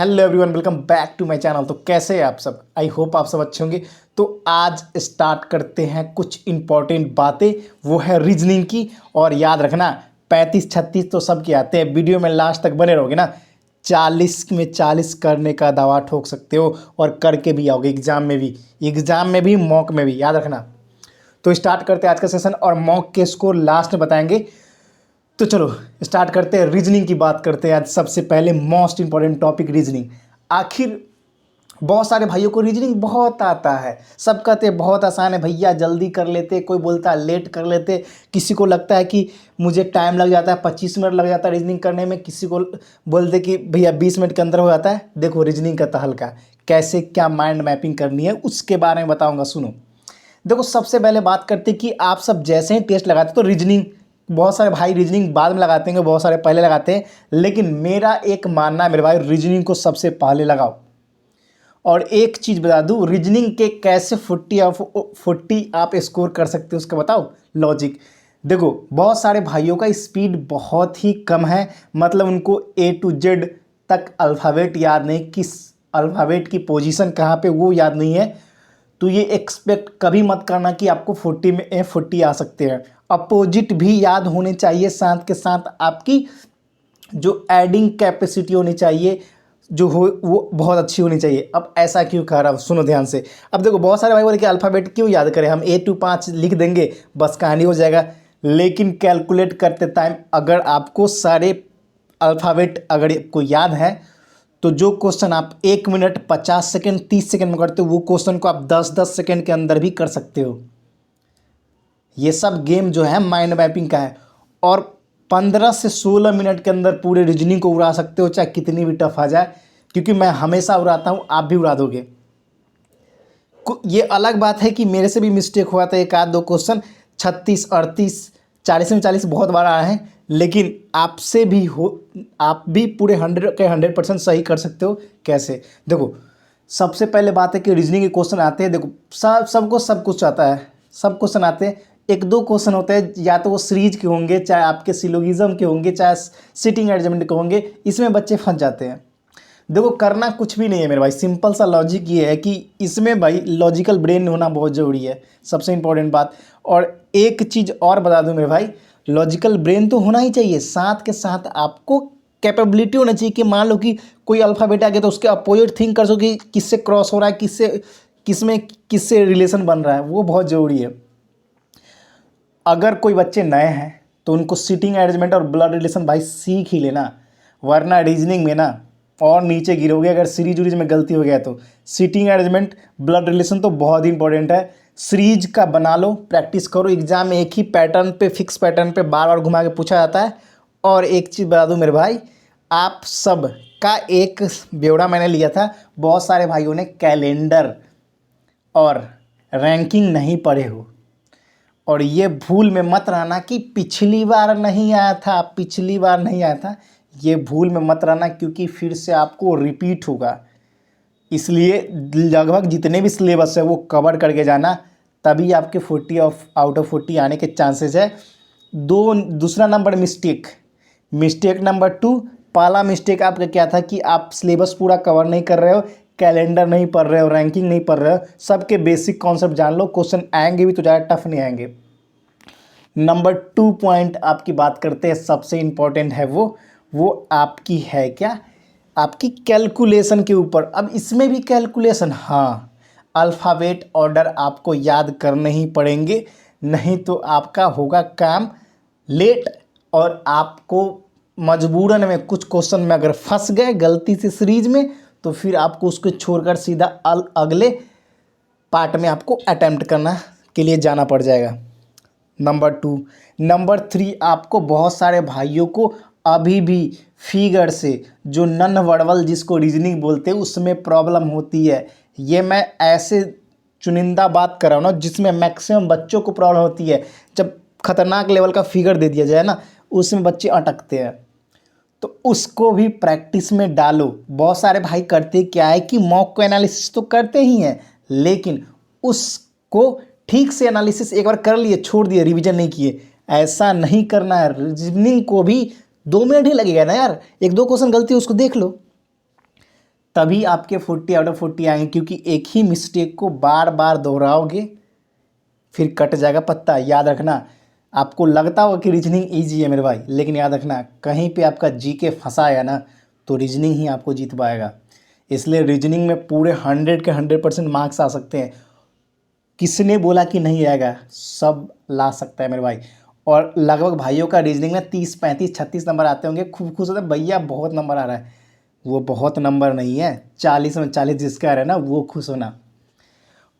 Hello everyone, welcome back to my channel. तो कैसे हैं आप सब? आई होप आप सब अच्छे होंगे। तो आज स्टार्ट करते हैं कुछ इंपॉर्टेंट बातें, वो है रीजनिंग की। और याद रखना 35-36 तो सबके आते हैं। वीडियो में लास्ट तक बने रहोगे ना, 40 में 40 करने का दावा ठोक सकते हो और करके भी आओगे एग्जाम में भी मॉक में भी, याद रखना। तो स्टार्ट करते हैं आज का सेशन और मॉक के स्कोर लास्ट में बताएंगे। तो चलो स्टार्ट करते हैं, रीजनिंग की बात करते हैं। आज सबसे पहले मोस्ट इंपॉर्टेंट टॉपिक रीजनिंग। आखिर बहुत सारे भाइयों को रीजनिंग बहुत आता है, सब कहते हैं बहुत आसान है भैया, जल्दी कर लेते, कोई बोलता है लेट कर लेते, किसी को लगता है कि मुझे टाइम लग जाता है, 25 मिनट लग जाता है रीजनिंग करने में, किसी को बोलते कि भैया 20 मिनट के अंदर हो जाता है। देखो रीजनिंग का तहलका कैसे क्या माइंड मैपिंग करनी है उसके बारे में बताऊँगा, सुनो। देखो सबसे पहले बात करते कि आप सब जैसे ही टेस्ट लगाते तो रीजनिंग, बहुत सारे भाई रीजनिंग बाद में लगाते हैं, बहुत सारे पहले लगाते हैं, लेकिन मेरा एक मानना है मेरे भाई, रीजनिंग को सबसे पहले लगाओ। और एक चीज़ बता दूं, रीजनिंग के कैसे 40 आप स्कोर कर सकते हो उसका बताओ लॉजिक। देखो बहुत सारे भाइयों का स्पीड बहुत ही कम है, मतलब उनको A to Z तक अल्फ़ाबेट याद नहीं, किस अल्फ़ाबेट की पोजीशन कहाँ पे वो याद नहीं है। तो ये एक्सपेक्ट कभी मत करना कि आपको 40 में 40 आ सकते हैं। अपोजिट भी याद होने चाहिए, साथ के साथ आपकी जो एडिंग कैपेसिटी होनी चाहिए जो हो वो बहुत अच्छी होनी चाहिए। अब ऐसा क्यों कह रहा हूँ, सुनो ध्यान से। अब देखो बहुत सारे भाई बोले कि अल्फ़ाबेट क्यों याद करें, हम A to 5 लिख देंगे बस कहानी हो जाएगा। लेकिन कैलकुलेट करते टाइम अगर आपको सारे अल्फ़ाबेट अगर आपको याद है तो जो क्वेश्चन आप 1 मिनट 50 सेकेंड 30 सेकेंड में करते हो, वो क्वेश्चन को आप 10-10 सेकेंड के अंदर भी कर सकते हो। ये सब गेम जो है माइंड मैपिंग का है। और 15 से 16 मिनट के अंदर पूरे रीजनिंग को उड़ा सकते हो, चाहे कितनी भी टफ आ जाए, क्योंकि मैं हमेशा उड़ाता हूँ, आप भी उड़ा दोगे। ये अलग बात है कि मेरे से भी मिस्टेक हुआ था, एक आध दो क्वेश्चन 36 38 40 में 40 बहुत बार आए हैं, लेकिन आपसे भी हो, आप भी पूरे 100 के 100% सही कर सकते हो। कैसे? देखो सबसे पहले बात है कि रीजनिंग के क्वेश्चन आते हैं। देखो सबको सब कुछ आता है, सब क्वेश्चन आते हैं। एक दो क्वेश्चन होते हैं, या तो वो सीरीज के होंगे, चाहे आपके सिलोगिज्म के होंगे, चाहे सिटिंग अरेंजमेंट के होंगे, इसमें बच्चे फंस जाते हैं। देखो करना कुछ भी नहीं है मेरे भाई, सिंपल सा लॉजिक ये है कि इसमें भाई लॉजिकल ब्रेन होना बहुत ज़रूरी है, सबसे इंपॉर्टेंट बात। और एक चीज़ और बता दूं मेरे भाई, लॉजिकल ब्रेन तो होना ही चाहिए, साथ के साथ आपको कैपेबिलिटी होना चाहिए कि मान लो कि कोई अल्फ़ाबेट आ गया तो उसके अपोजिट थिंक कर सको कि किससे क्रॉस हो रहा है, किससे रिलेशन बन रहा है, वो बहुत ज़रूरी है। अगर कोई बच्चे नए हैं तो उनको सिटिंग अरेंजमेंट और ब्लड रिलेशन भाई सीख ही लेना, वरना रीजनिंग में ना और नीचे गिरोगे अगर सीरीज उरीज में गलती हो गया तो। सिटिंग अरेंजमेंट ब्लड रिलेशन तो बहुत इंपॉर्टेंट है, सीरीज का बना लो, प्रैक्टिस करो। एग्जाम में एक ही पैटर्न पे, फिक्स पैटर्न पे बार बार घुमा के पूछा जाता है। और एक चीज़ बता दूं मेरे भाई, आप सब का एक ब्यौरा मैंने लिया था, बहुत सारे भाइयों ने कैलेंडर और रैंकिंग नहीं पढ़े हो, और ये भूल में मत रहना कि पिछली बार नहीं आया था, पिछली बार नहीं आया था, ये भूल में मत रहना, क्योंकि फिर से आपको रिपीट होगा। इसलिए लगभग जितने भी सिलेबस है वो कवर करके जाना, तभी आपके 40 आउट ऑफ 40 आने के चांसेस है। दूसरा नंबर मिस्टेक नंबर 2, पहला मिस्टेक आपका क्या था कि आप सिलेबस पूरा कवर नहीं कर रहे हो, कैलेंडर नहीं पढ़ रहे हो, रैंकिंग नहीं पढ़ रहे हो। सबके बेसिक कॉन्सेप्ट जान लो, क्वेश्चन आएंगे भी तो ज़्यादा टफ नहीं आएंगे। नंबर 2 पॉइंट आपकी बात करते हैं, सबसे इम्पॉर्टेंट है वो आपकी है क्या, आपकी कैलकुलेशन के ऊपर। अब इसमें भी कैलकुलेशन, हाँ, अल्फ़ाबेट ऑर्डर आपको याद करने ही पड़ेंगे, नहीं तो आपका होगा काम लेट। और आपको मजबूरन में कुछ क्वेश्चन में अगर फंस गए गलती से सीरीज में, तो फिर आपको उसको छोड़कर सीधा अगले पार्ट में आपको अटेम्प्ट करना के लिए जाना पड़ जाएगा। नंबर 2। नंबर 3, आपको बहुत सारे भाइयों को अभी भी फिगर से, जो नन वर्बल जिसको रीजनिंग बोलते हैं, उसमें प्रॉब्लम होती है। ये मैं ऐसे चुनिंदा बात कर रहा हूँ ना जिसमें मैक्सिमम बच्चों को प्रॉब्लम होती है। जब खतरनाक लेवल का फिगर दे दिया जाए ना, उसमें बच्चे अटकते हैं, तो उसको भी प्रैक्टिस में डालो। बहुत सारे भाई करते क्या है कि मॉक को एनालिसिस तो करते ही हैं, लेकिन उसको ठीक से एनालिसिस एक बार कर लिए, छोड़ दिए, रिवीजन नहीं किए। ऐसा नहीं करना है। रीजनिंग को भी 2 मिनट ही लगेगा ना यार, एक दो क्वेश्चन गलती उसको देख लो, तभी आपके 40 आउट ऑफ 40 आएंगे, क्योंकि एक ही मिस्टेक को बार बार दोहराओगे फिर कट जाएगा पत्ता। याद रखना, आपको लगता होगा कि रीजनिंग ईजी है मेरे भाई, लेकिन याद रखना कहीं पे आपका जीके फंसाया ना तो रीजनिंग ही आपको जीत पाएगा। इसलिए रीजनिंग में पूरे 100 के 100% मार्क्स आ सकते हैं। किसने बोला कि नहीं आएगा? सब ला सकता है मेरे भाई। और लगभग भाइयों का रीजनिंग में 30 35 36 नंबर आते होंगे, खूब खुश होते हैं भैया बहुत नंबर आ रहा है। वो बहुत नंबर नहीं है, 40 में 40 जिसका आ रहा है ना वो खुश होना।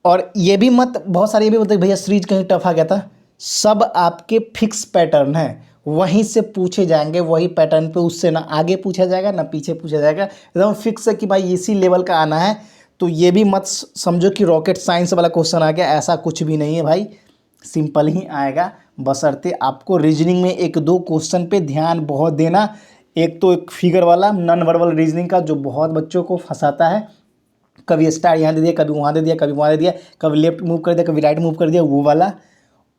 और ये भी मत, बहुत सारे ये भी बोलते हैं भैया सीरीज कहीं टफ आ गया था। सब आपके फिक्स पैटर्न है, वहीं से पूछे जाएंगे, वही पैटर्न पे, उससे ना आगे पूछा जाएगा ना पीछे पूछा जाएगा, एकदम फिक्स है कि भाई इसी लेवल का आना है। तो ये भी मत समझो कि रॉकेट साइंस वाला क्वेश्चन आ गया, ऐसा कुछ भी नहीं है भाई, सिंपल ही आएगा। बशर्ते आपको रीजनिंग में एक दो क्वेश्चन पे ध्यान बहुत देना। एक तो एक फिगर वाला नॉन वर्बल रीजनिंग का जो बहुत बच्चों को फंसाता है, कभी स्टार यहाँ दे दिया, कभी वहाँ दे दिया, कभी वहाँ दे दिया, कभी लेफ्ट मूव कर दिया, कभी राइट मूव कर दिया, वो वाला।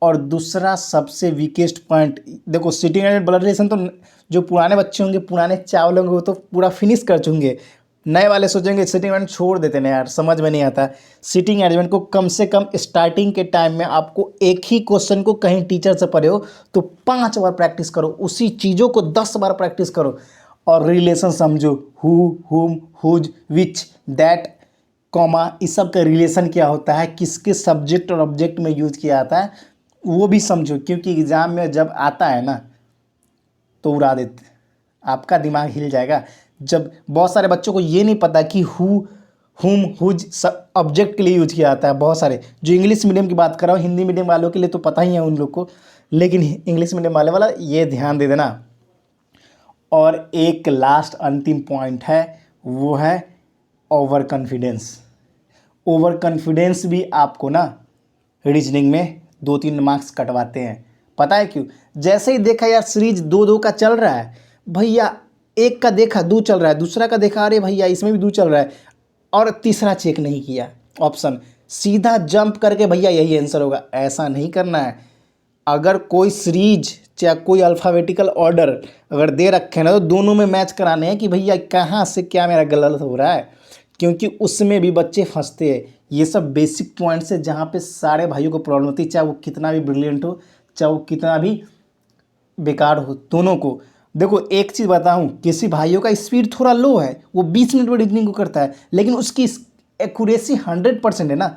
और दूसरा सबसे वीकेस्ट पॉइंट, देखो सिटिंग एंड ब्लड रिलेशन तो जो पुराने बच्चे होंगे, पुराने चावल होंगे, वो तो पूरा फिनिश कर चुके। नए वाले सोचेंगे सिटिंग अरेंजमेंट छोड़ देते ना यार, समझ में नहीं आता। सिटिंग अरेंजमेंट को कम से कम स्टार्टिंग के टाइम में आपको एक ही क्वेश्चन को कहीं टीचर से पढ़े हो तो 5 बार प्रैक्टिस करो, उसी चीज़ों को 10 बार प्रैक्टिस करो। और रिलेशन समझो, हु, हुम, हुज, विच, दैट, कॉमा, इस सब का रिलेशन क्या होता है, किसके सब्जेक्ट और ऑब्जेक्ट में यूज किया जाता है, वो भी समझो। क्योंकि एग्ज़ाम में जब आता है ना तो उड़ा देते, आपका दिमाग हिल जाएगा। जब बहुत सारे बच्चों को ये नहीं पता कि हु, हुम, हुज सब ऑब्जेक्ट के लिए यूज किया जाता है। बहुत सारे, जो इंग्लिश मीडियम की बात कर रहा हूँ, हिंदी मीडियम वालों के लिए तो पता ही है उन लोग को, लेकिन इंग्लिश मीडियम वाला ये ध्यान दे देना। और एक लास्ट अंतिम पॉइंट है, वो है ओवर कॉन्फिडेंस। ओवर कॉन्फिडेंस भी आपको ना रीजनिंग में 2-3 मार्क्स कटवाते हैं। पता है क्यों? जैसे ही देखा यार सीरीज 2-2 का चल रहा है, भैया एक का देखा 2 चल रहा है, दूसरा का देखा अरे भैया इसमें भी 2 चल रहा है, और तीसरा चेक नहीं किया ऑप्शन, सीधा जंप करके भैया यही आंसर होगा। ऐसा नहीं करना है। अगर कोई सीरीज चाहे कोई अल्फ़ाबेटिकल ऑर्डर अगर दे रखे हैं ना, तो दोनों में मैच कराने हैं कि भैया कहाँ से क्या मेरा गलत हो रहा है, क्योंकि उसमें भी बच्चे फंसते हैं। ये सब बेसिक पॉइंट्स है जहाँ पे सारे भाइयों को प्रॉब्लम होती है, चाहे वो कितना भी ब्रिलियंट हो, चाहे वो कितना भी बेकार हो, दोनों को। देखो एक चीज़ बताऊँ, किसी भाइयों का स्पीड थोड़ा लो है, वो 20 मिनट में रीजनिंग को करता है, लेकिन उसकी एक्यूरेसी 100% है ना,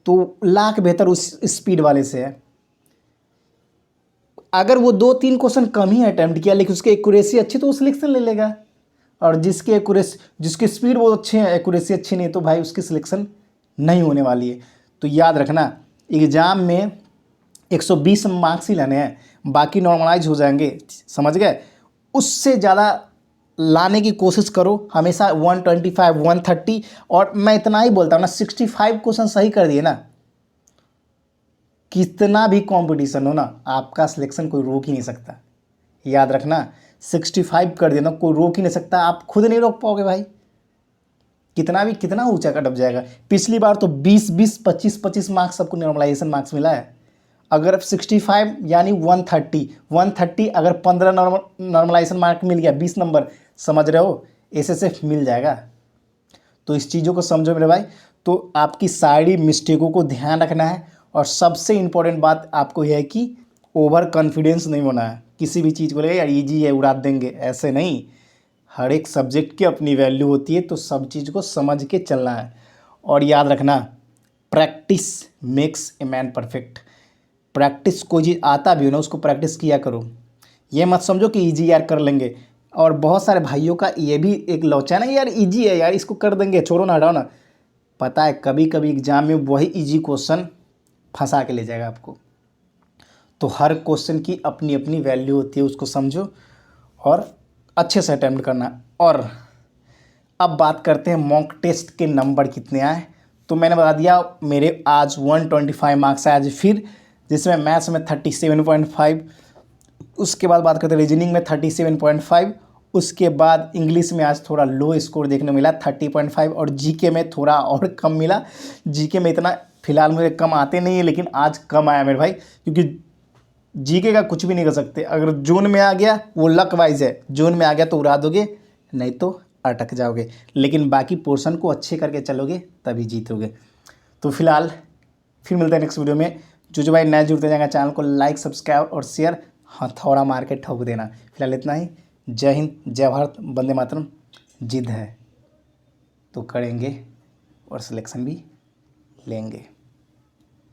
तो लाख बेहतर उस स्पीड वाले से है। अगर वो 2-3 क्वेश्चन कम ही अटैम्प्ट किया लेकिन उसकी एक्यूरेसी अच्छी, तो वो सिलेक्शन ले लेगा। और जिसकी स्पीड बहुत अच्छी है, एक्यूरेसी अच्छी नहीं, तो भाई उसकी सिलेक्शन नहीं होने वाली है। तो याद रखना, एग्ज़ाम में 120 मार्क्स ही लाने हैं, बाकी नॉर्मलाइज हो जाएंगे, समझ गए? उससे ज़्यादा लाने की कोशिश करो हमेशा, 125 130। और मैं इतना ही बोलता हूँ ना, 65 क्वेश्चन सही कर दिए ना, कितना भी कंपटीशन हो ना, आपका सिलेक्शन कोई रोक ही नहीं सकता। याद रखना, 65 कर देना कोई रोक ही नहीं सकता, आप खुद नहीं रोक पाओगे भाई। कितना ऊंचा का डब जाएगा। पिछली बार तो 20-20 25-25 मार्क्स सबको नॉर्मलाइजेशन मार्क्स मिला है। अगर 65 यानी 130 अगर 15 नॉर्मलाइजेशन मार्क मिल गया, 20 नंबर, समझ रहे हो, एसएसएफ मिल जाएगा। तो इस चीज़ों को समझो मेरे भाई। तो आपकी सारी मिस्टेकों को ध्यान रखना है, और सबसे इम्पोर्टेंट बात आपको यह है कि ओवर कॉन्फिडेंस नहीं होना है। किसी भी चीज़ को लेकर यार ईजी है उड़ा देंगे, ऐसे नहीं। हर एक सब्जेक्ट की अपनी वैल्यू होती है, तो सब चीज़ को समझ के चलना है। और याद रखना, practice makes a man perfect. Practice, कोई चीज़ आता भी हो ना, उसको प्रैक्टिस किया करो। ये मत समझो कि ईजी यार कर लेंगे। और बहुत सारे भाइयों का ये भी एक लोचा है ना, यार ईजी है यार, इसको कर देंगे, छोड़ो ना, हटाओ ना। पता है कभी कभी एग्जाम में वही ईजी क्वेश्चन फंसा के ले जाएगा आपको। तो हर क्वेश्चन की अपनी अपनी वैल्यू होती है, उसको समझो और अच्छे से अटैम्प्ट करना। और अब बात करते हैं मॉक टेस्ट के नंबर कितने आए। तो मैंने बता दिया, मेरे आज 125 मार्क्स आए आज फिर, जिसमें मैथ्स में 37.5, उसके बाद बात करते हैं रीजनिंग में 37.5, उसके बाद इंग्लिश में आज थोड़ा लो स्कोर देखने मिला 30.5, और जीके में थोड़ा और कम मिला। जीके में इतना फिलहाल मुझे कम आते नहीं है, लेकिन आज कम आया मेरे भाई, क्योंकि जीके का कुछ भी नहीं कर सकते। अगर जोन में आ गया वो लक वाइज है, जोन में आ गया तो उड़ा दोगे, नहीं तो अटक जाओगे, लेकिन बाकी पोर्शन को अच्छे करके चलोगे तभी जीतोगे। तो फिलहाल फिर मिलते हैं नेक्स्ट वीडियो में। जो भाई नया जुड़ते जाएगा चैनल को लाइक सब्सक्राइब और शेयर हथौड़ा मार के ठोक देना। फिलहाल इतना ही। जय हिंद, जय भारत, वंदे मातरम। जिद है तो करेंगे और सिलेक्शन भी लेंगे।